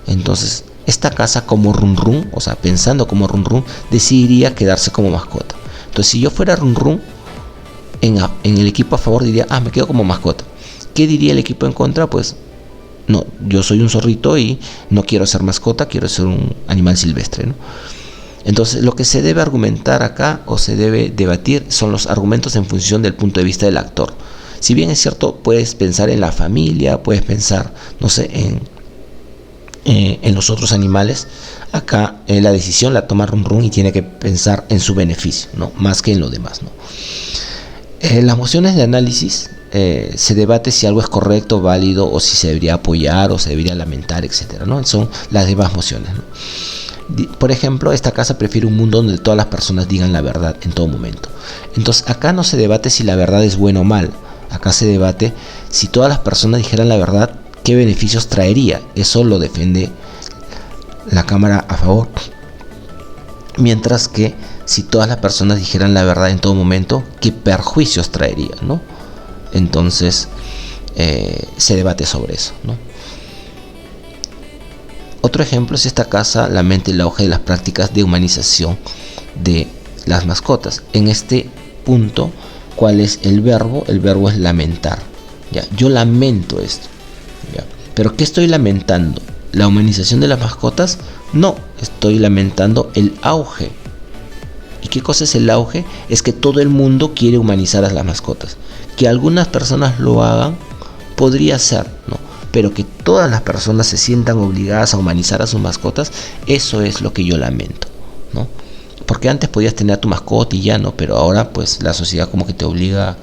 Entonces, esta casa como Run Run, o sea, pensando como Run Run, decidiría quedarse como mascota. Entonces, si yo fuera Run Run, en el equipo a favor diría, me quedo como mascota. ¿Qué diría el equipo en contra? Pues, no, yo soy un zorrito y no quiero ser mascota, quiero ser un animal silvestre, ¿no? Entonces, lo que se debe argumentar acá o se debe debatir son los argumentos en función del punto de vista del actor. Si bien es cierto, puedes pensar en la familia, puedes pensar, no sé, en los otros animales, acá la decisión la toma Run Run y tiene que pensar en su beneficio, ¿no? Más que en lo demás, ¿no? Las mociones de análisis se debate si algo es correcto, válido, o si se debería apoyar o se debería lamentar, etcétera, ¿no? Son las demás mociones, ¿no? Por ejemplo, esta casa prefiere un mundo donde todas las personas digan la verdad en todo momento. Entonces acá no se debate si la verdad es buena o mal. Acá se debate si todas las personas dijeran la verdad, qué beneficios traería. Eso lo defiende la Cámara a favor. Mientras que si todas las personas dijeran la verdad en todo momento, qué perjuicios traería, ¿no? Entonces se debate sobre eso, ¿no? Otro ejemplo es esta casa lamenta el auge de las prácticas de humanización de las mascotas. En este punto, ¿cuál es el verbo? El verbo es lamentar. ¿Ya? Yo lamento esto. ¿Ya? ¿Pero qué estoy lamentando? ¿La humanización de las mascotas? No, estoy lamentando el auge. ¿Y qué cosa es el auge? Es que todo el mundo quiere humanizar a las mascotas. Que algunas personas lo hagan, podría ser, ¿no? Pero que todas las personas se sientan obligadas a humanizar a sus mascotas, eso es lo que yo lamento, ¿no? Porque antes podías tener a tu mascota y ya no, pero ahora pues la sociedad como que te obliga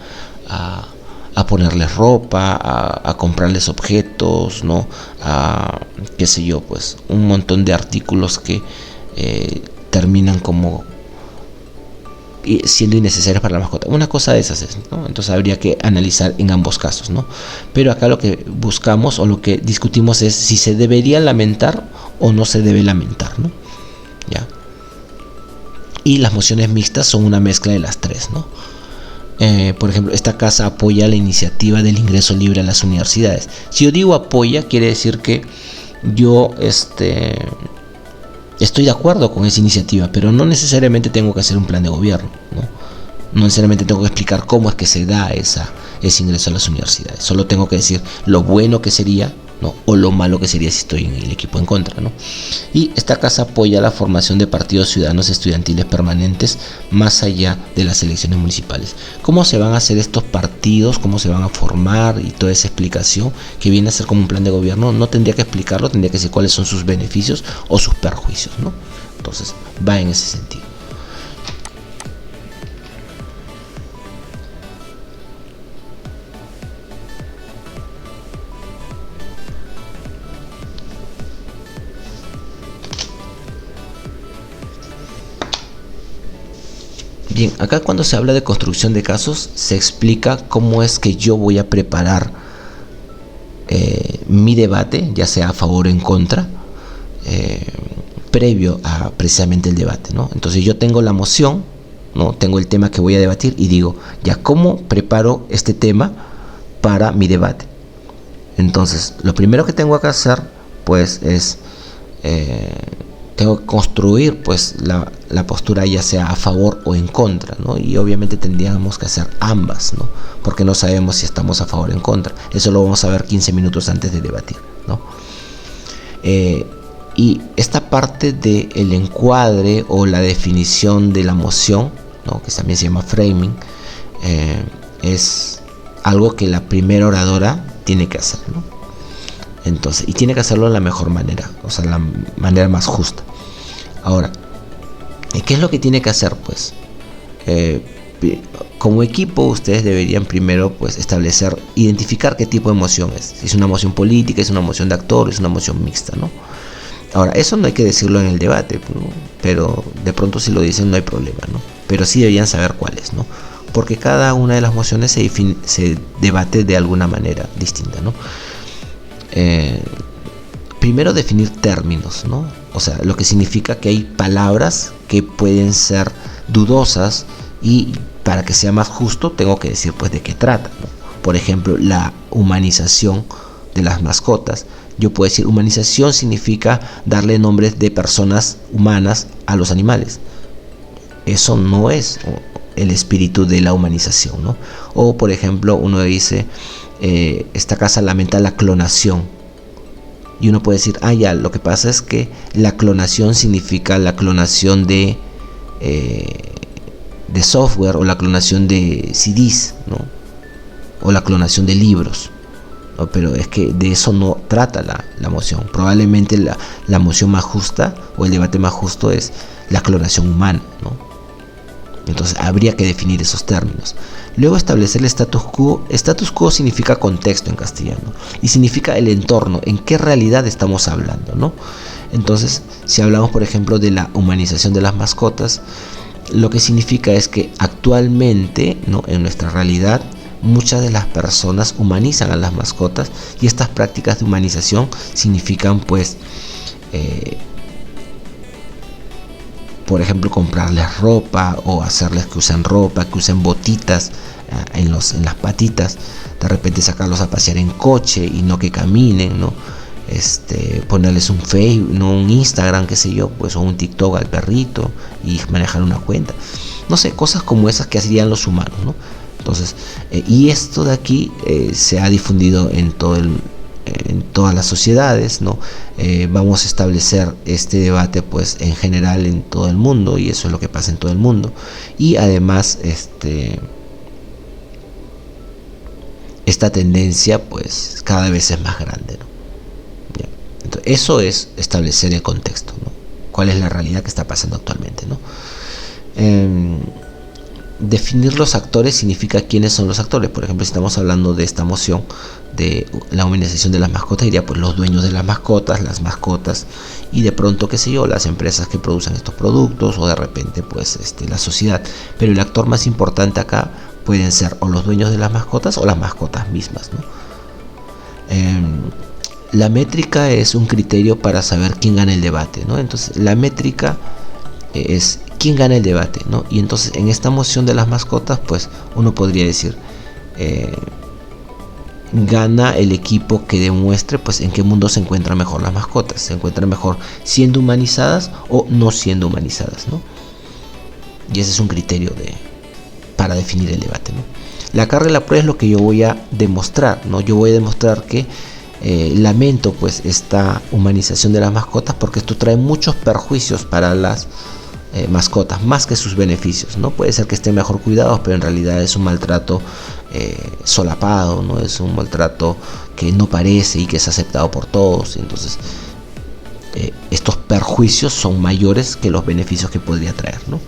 a ponerles ropa, a comprarles objetos, ¿no? A, qué sé yo, pues un montón de artículos que terminan como siendo innecesarios para la mascota. Una cosa de esas es, ¿no? Entonces habría que analizar en ambos casos, ¿no? Pero acá lo que buscamos o lo que discutimos es si se debería lamentar o no se debe lamentar, ¿no? ¿Ya? Y las mociones mixtas son una mezcla de las tres, ¿no? Por ejemplo, esta casa apoya la iniciativa del ingreso libre a las universidades. Si yo digo apoya, quiere decir que yo estoy de acuerdo con esa iniciativa, pero no necesariamente tengo que hacer un plan de gobierno, ¿no? No necesariamente tengo que explicar cómo es que se da ese ingreso a las universidades. Solo tengo que decir lo bueno que sería, ¿no? O lo malo que sería si estoy en el equipo en contra, ¿no? Y esta casa apoya la formación de partidos ciudadanos estudiantiles permanentes más allá de las elecciones municipales. ¿Cómo se van a hacer estos partidos? ¿Cómo se van a formar? Y toda esa explicación que viene a ser como un plan de gobierno, no tendría que explicarlo, tendría que decir cuáles son sus beneficios o sus perjuicios, ¿no? Entonces va en ese sentido. Bien, acá cuando se habla de construcción de casos, se explica cómo es que yo voy a preparar mi debate, ya sea a favor o en contra, previo a precisamente el debate, ¿no? Entonces yo tengo la moción, ¿no? Tengo el tema que voy a debatir y digo, ya, ¿cómo preparo este tema para mi debate? Entonces, lo primero que tengo que hacer, pues, es tengo que construir pues la postura ya sea a favor o en contra, ¿no? Y obviamente tendríamos que hacer ambas, ¿no? Porque no sabemos si estamos a favor o en contra. Eso lo vamos a ver 15 minutos antes de debatir, ¿no? Y esta parte del encuadre o la definición de la moción, ¿no? Que también se llama framing, es algo que la primera oradora tiene que hacer, ¿no? Entonces, y tiene que hacerlo de la mejor manera, o sea, la manera más justa. Ahora, ¿qué es lo que tiene que hacer? Pues, como equipo, ustedes deberían primero, pues, establecer, identificar qué tipo de moción es. Si es una moción política, es una moción de actor, es una moción mixta, ¿no? Ahora, eso no hay que decirlo en el debate, ¿no? Pero de pronto si lo dicen no hay problema, ¿no? Pero sí deberían saber cuál es, ¿no? Porque cada una de las mociones se debate de alguna manera distinta, ¿no? Primero definir términos, ¿no? O sea, lo que significa que hay palabras que pueden ser dudosas y para que sea más justo tengo que decir pues de qué trata, ¿no? Por ejemplo, la humanización de las mascotas. Yo puedo decir humanización significa darle nombres de personas humanas a los animales. Eso no es el espíritu de la humanización, ¿no? O por ejemplo, uno dice esta casa lamenta la clonación. Y uno puede decir, ya, lo que pasa es que la clonación significa la clonación de software o la clonación de CDs, ¿no? O la clonación de libros, ¿no? Pero es que de eso no trata la moción. Probablemente la moción más justa o el debate más justo es la clonación humana, ¿no? Entonces habría que definir esos términos. Luego establecer el status quo. Status quo significa contexto en castellano y significa el entorno, en qué realidad estamos hablando, ¿no? Entonces, si hablamos por ejemplo de la humanización de las mascotas, lo que significa es que actualmente, ¿no? En nuestra realidad muchas de las personas humanizan a las mascotas y estas prácticas de humanización significan pues por ejemplo comprarles ropa o hacerles que usen ropa, que usen botitas en las patitas, de repente sacarlos a pasear en coche y no que caminen, ¿no? Ponerles un Facebook, no un Instagram, qué sé yo, pues, o un TikTok al perrito y manejar una cuenta, no sé, cosas como esas que hacían los humanos, ¿no? Entonces, y esto de aquí se ha difundido en todas las sociedades, ¿no? Vamos a establecer este debate pues en general en todo el mundo y eso es lo que pasa en todo el mundo y además esta tendencia pues cada vez es más grande, ¿no? ¿Ya? Entonces, eso es establecer el contexto, ¿no? Cuál es la realidad que está pasando actualmente, ¿no? Definir los actores significa quiénes son los actores. Por ejemplo, si estamos hablando de esta moción de la humanización de las mascotas, diría pues los dueños de las mascotas y de pronto, qué sé yo, las empresas que producen estos productos o de repente pues la sociedad. Pero el actor más importante acá pueden ser o los dueños de las mascotas o las mascotas mismas, ¿no? La métrica es un criterio para saber quién gana el debate, ¿no? Entonces la métrica es quién gana el debate, ¿no? Y entonces en esta moción de las mascotas pues uno podría decir gana el equipo que demuestre pues en qué mundo se encuentran mejor las mascotas, se encuentran mejor siendo humanizadas o no siendo humanizadas, ¿no? Y ese es un criterio para definir el debate, ¿no? La carga de la prueba es lo que yo voy a demostrar, ¿no? Yo voy a demostrar que lamento pues esta humanización de las mascotas, porque esto trae muchos perjuicios para las mascotas, más que sus beneficios, ¿no? Puede ser que estén mejor cuidados, pero en realidad es un maltrato solapado, ¿no? Es un maltrato que no parece y que es aceptado por todos. Entonces estos perjuicios son mayores que los beneficios que podría traer, ¿no?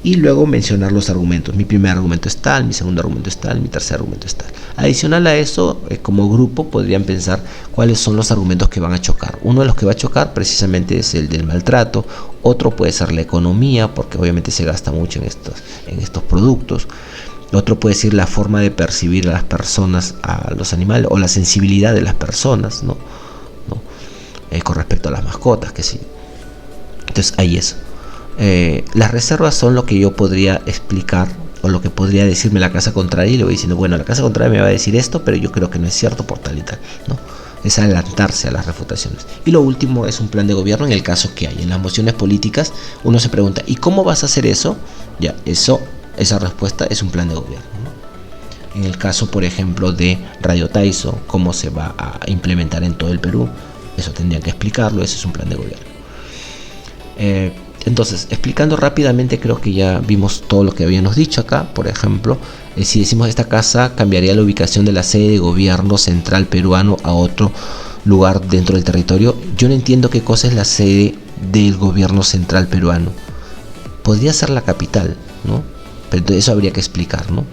Y luego mencionar los argumentos. Mi primer argumento es tal, mi segundo argumento es tal, mi tercer argumento es tal. Adicional a eso, como grupo podrían pensar cuáles son los argumentos que van a chocar. Uno de los que va a chocar precisamente es el del maltrato. Otro puede ser la economía, porque obviamente se gasta mucho en estos productos. Otro puede ser la forma de percibir a las personas, a los animales, o la sensibilidad de las personas, ¿no? Con respecto a las mascotas, que sí. Entonces hay eso. Las reservas son lo que yo podría explicar, o lo que podría decirme la casa contraria, y le voy diciendo, bueno, la casa contraria me va a decir esto, pero yo creo que no es cierto por tal y tal, ¿no? Es adelantarse a las refutaciones. Y lo último es un plan de gobierno en el caso que hay. En las mociones políticas uno se pregunta, ¿y cómo vas a hacer eso? Ya, esa respuesta es un plan de gobierno, ¿no? En el caso, por ejemplo, de Radio Taiso, cómo se va a implementar en todo el Perú, eso tendrían que explicarlo, ese es un plan de gobierno. Entonces, explicando rápidamente, creo que ya vimos todo lo que habíamos dicho acá. Por ejemplo, si decimos esta casa cambiaría la ubicación de la sede de gobierno central peruano a otro lugar dentro del territorio. Yo no entiendo qué cosa es la sede del gobierno central peruano. Podría ser la capital, ¿no? Pero eso habría que explicar, ¿no?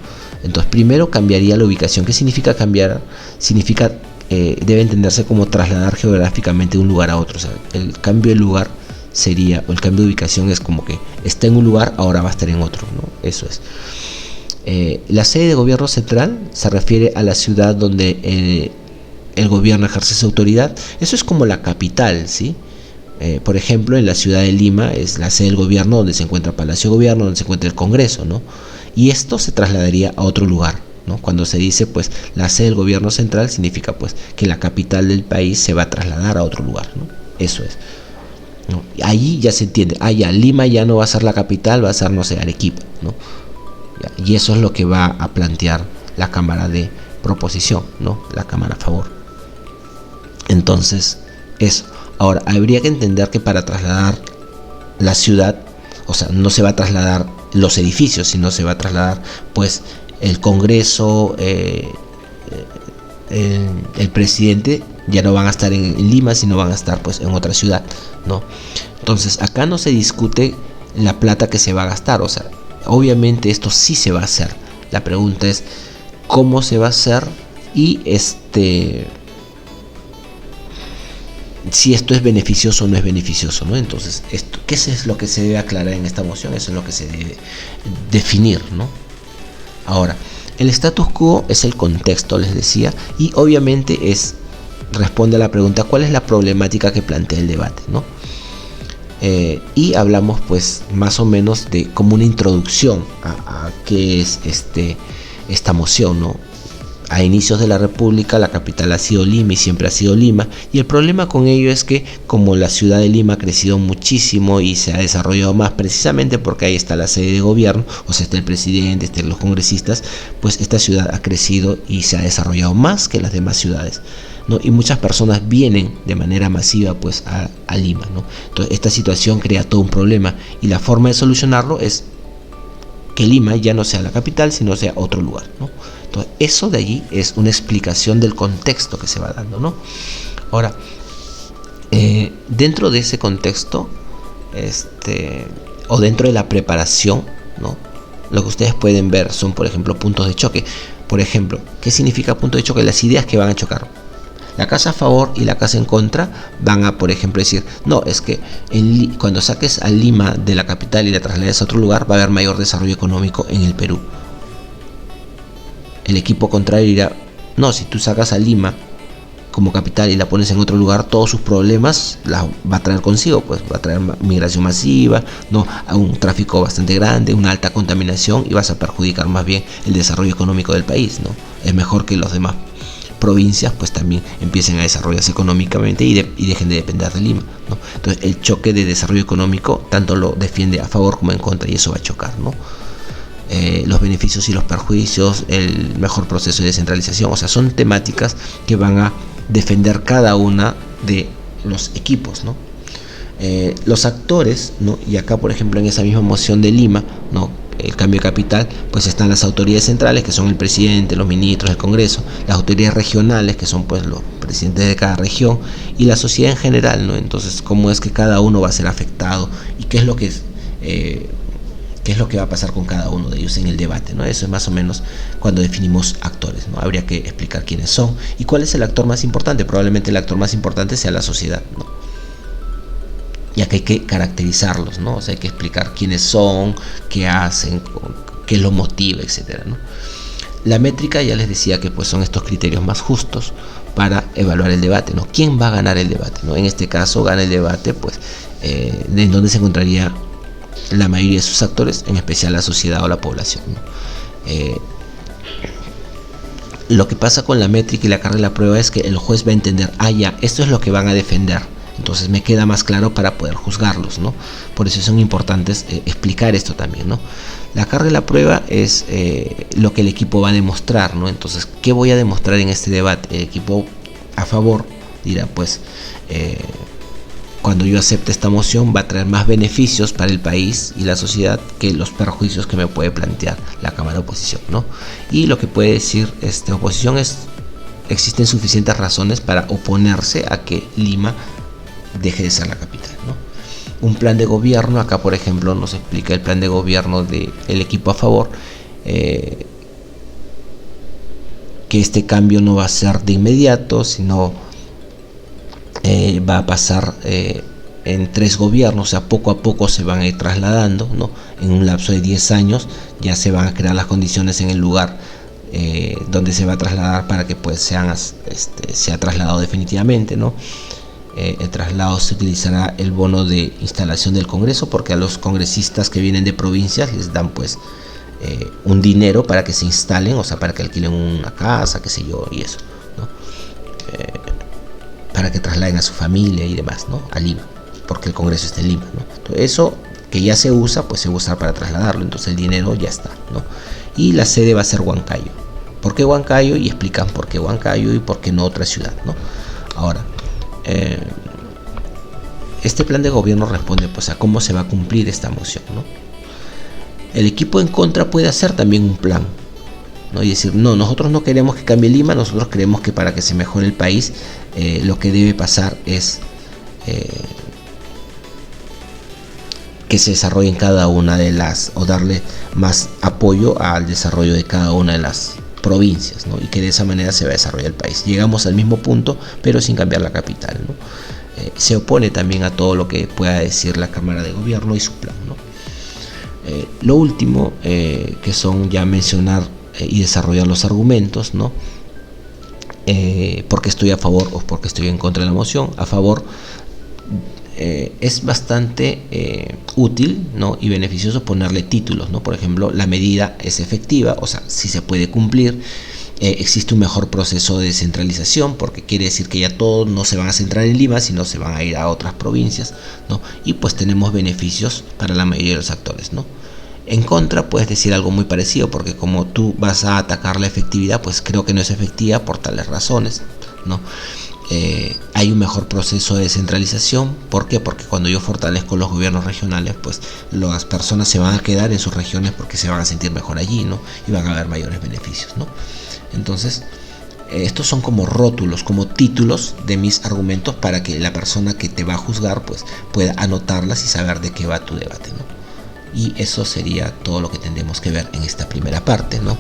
Entonces, primero cambiaría la ubicación. ¿Qué significa cambiar? Significa, debe entenderse como trasladar geográficamente de un lugar a otro. O sea, el cambio de lugar sería, o el cambio de ubicación es como que está en un lugar, ahora va a estar en otro, ¿no? Eso es. La sede de gobierno central se refiere a la ciudad donde el gobierno ejerce su autoridad. Eso es como la capital, ¿sí? Por ejemplo, en la ciudad de Lima es la sede del gobierno, donde se encuentra el Palacio de Gobierno, donde se encuentra el Congreso, ¿no? Y esto se trasladaría a otro lugar, ¿no? Cuando se dice pues la sede del gobierno central, significa pues que la capital del país se va a trasladar a otro lugar, ¿no? Eso es, ¿no? Allí ya se entiende, ya Lima ya no va a ser la capital, va a ser, no sé, Arequipa, ¿no? Y eso es lo que va a plantear la Cámara de Proposición, ¿no? La Cámara a favor. Entonces, eso. Ahora, habría que entender que para trasladar la ciudad, o sea, no se va a trasladar los edificios, sino se va a trasladar pues el Congreso, el presidente ya no van a estar en Lima, sino van a estar pues en otra ciudad, ¿no? Entonces acá no se discute la plata que se va a gastar, o sea, obviamente esto sí se va a hacer. La pregunta es cómo se va a hacer y si esto es beneficioso o no es beneficioso, ¿no? Entonces, ¿qué es lo que se debe aclarar en esta moción? Eso es lo que se debe definir, ¿no? Ahora, el status quo es el contexto, les decía, y obviamente responde a la pregunta ¿cuál es la problemática que plantea el debate, ¿no? Y hablamos pues más o menos de como una introducción a qué es esta moción, ¿no? A inicios de la República la capital ha sido Lima y siempre ha sido Lima, y el problema con ello es que como la ciudad de Lima ha crecido muchísimo y se ha desarrollado más precisamente porque ahí está la sede de gobierno, o sea, está el presidente, están los congresistas, pues esta ciudad ha crecido y se ha desarrollado más que las demás ciudades, ¿no? Y muchas personas vienen de manera masiva pues a Lima, ¿no? Entonces esta situación crea todo un problema y la forma de solucionarlo es que Lima ya no sea la capital, sino sea otro lugar, ¿no? Entonces, eso de allí es una explicación del contexto que se va dando, ¿no? Ahora, dentro de ese contexto, o dentro de la preparación, ¿no? Lo que ustedes pueden ver son, por ejemplo, puntos de choque. Por ejemplo, ¿qué significa punto de choque? Las ideas que van a chocar. La casa a favor y la casa en contra van a, por ejemplo, decir, no, es que cuando saques a Lima de la capital y la traslades a otro lugar, va a haber mayor desarrollo económico en el Perú. El equipo contrario dirá, no, si tú sacas a Lima como capital y la pones en otro lugar, todos sus problemas las va a traer consigo, pues va a traer migración masiva, ¿no? A un tráfico bastante grande, una alta contaminación, y vas a perjudicar más bien el desarrollo económico del país, ¿no? Es mejor que los demás provincias pues también empiecen a desarrollarse económicamente y dejen de depender de Lima, ¿no? Entonces el choque de desarrollo económico tanto lo defiende a favor como en contra, y eso va a chocar, ¿no? los beneficios y los perjuicios, el mejor proceso de descentralización. O sea, son temáticas que van a defender cada una de los equipos, ¿no? Los actores, ¿no? Y acá, por ejemplo, en esa misma moción de Lima, ¿no? El cambio de capital, pues están las autoridades centrales, que son el presidente, los ministros del Congreso, las autoridades regionales, que son pues los presidentes de cada región, y la sociedad en general, ¿no? Entonces, cómo es que cada uno va a ser afectado y qué es lo que va a pasar con cada uno de ellos en el debate, ¿no? Eso es más o menos cuando definimos actores, ¿no? Habría que explicar quiénes son y cuál es el actor más importante. Probablemente el actor más importante sea la sociedad, ¿no? Ya que hay que caracterizarlos, ¿no? O sea, hay que explicar quiénes son, qué hacen, qué los motiva, etcétera, ¿no? La métrica, ya les decía que pues son estos criterios más justos para evaluar el debate, ¿no? ¿Quién va a ganar el debate, ¿no? En este caso gana el debate, pues, en donde se encontraría la mayoría de sus actores, en especial la sociedad o la población, ¿no? Lo que pasa con la métrica y la carga de la prueba es que el juez va a entender, ya, esto es lo que van a defender. Entonces me queda más claro para poder juzgarlos, ¿no? Por eso son importantes explicar esto también, ¿no? La carga de la prueba es lo que el equipo va a demostrar, ¿no? Entonces, ¿qué voy a demostrar en este debate? El equipo a favor dirá, pues, cuando yo acepte esta moción va a traer más beneficios para el país y la sociedad que los perjuicios que me puede plantear la Cámara de Oposición, ¿no? Y lo que puede decir oposición es, existen suficientes razones para oponerse a que Lima deje de ser la capital, ¿no? Un plan de gobierno, acá por ejemplo nos explica el plan de gobierno del equipo a favor, que este cambio no va a ser de inmediato, sino va a pasar en 3 gobiernos, o sea, poco a poco se van a ir trasladando, ¿no? En un lapso de 10 años ya se van a crear las condiciones en el lugar donde se va a trasladar para que pues sea trasladado definitivamente, ¿no? El traslado se utilizará el bono de instalación del Congreso, porque a los congresistas que vienen de provincias les dan pues un dinero para que se instalen, o sea, para que alquilen una casa, qué sé yo, y eso, ¿no? Para que trasladen a su familia y demás, ¿no? A Lima, porque el Congreso está en Lima, ¿no? Entonces, eso que ya se usa, pues se va a usar para trasladarlo, entonces el dinero ya está, ¿no? Y la sede va a ser Huancayo. ¿Por qué Huancayo? Y explican por qué Huancayo y por qué no otra ciudad, ¿no? Ahora, este plan de gobierno responde pues a cómo se va a cumplir esta moción, ¿no? El equipo en contra puede hacer también un plan, ¿no? Y decir, no, nosotros no queremos que cambie Lima, nosotros creemos que para que se mejore el país lo que debe pasar es que se desarrolle en cada una de las, o darle más apoyo al desarrollo de cada una de las provincias, ¿no? Y que de esa manera se va a desarrollar el país. Llegamos al mismo punto, pero sin cambiar la capital, ¿no? Se opone también a todo lo que pueda decir la Cámara de Gobierno y su plan, ¿no? Lo último, que son ya mencionar y desarrollar los argumentos, ¿no? Porque estoy a favor o porque estoy en contra de la moción. A favor, es bastante útil, ¿no? Y beneficioso ponerle títulos, ¿no? Por ejemplo, la medida es efectiva, o sea, si se puede cumplir. Existe un mejor proceso de descentralización, porque quiere decir que ya todos no se van a centrar en Lima, sino se van a ir a otras provincias, ¿no? Y pues tenemos beneficios para la mayoría de los actores, ¿no? En contra puedes decir algo muy parecido, porque como tú vas a atacar la efectividad, pues creo que no es efectiva por tales razones, ¿no? Hay un mejor proceso de descentralización. ¿Por qué? Porque cuando yo fortalezco los gobiernos regionales, pues las personas se van a quedar en sus regiones porque se van a sentir mejor allí, ¿no? Y van a haber mayores beneficios, ¿no? Entonces, estos son como rótulos, como títulos de mis argumentos para que la persona que te va a juzgar pues pueda anotarlas y saber de qué va tu debate, ¿no? Y eso sería todo lo que tendremos que ver en esta primera parte, ¿no?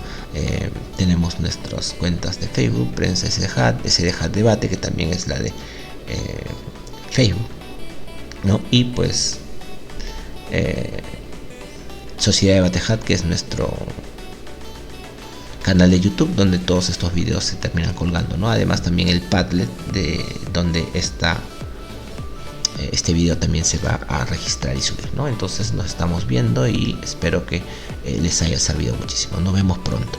Tenemos nuestras cuentas de Facebook, Prensa SDHat Debate, que también es la de Facebook, ¿no? Y pues Sociedad Debate Hat, que es nuestro canal de YouTube, donde todos estos videos se terminan colgando, ¿no? Además también el Padlet, de donde está este video también se va a registrar y subir, ¿no? Entonces nos estamos viendo y espero que les haya servido muchísimo. Nos vemos pronto.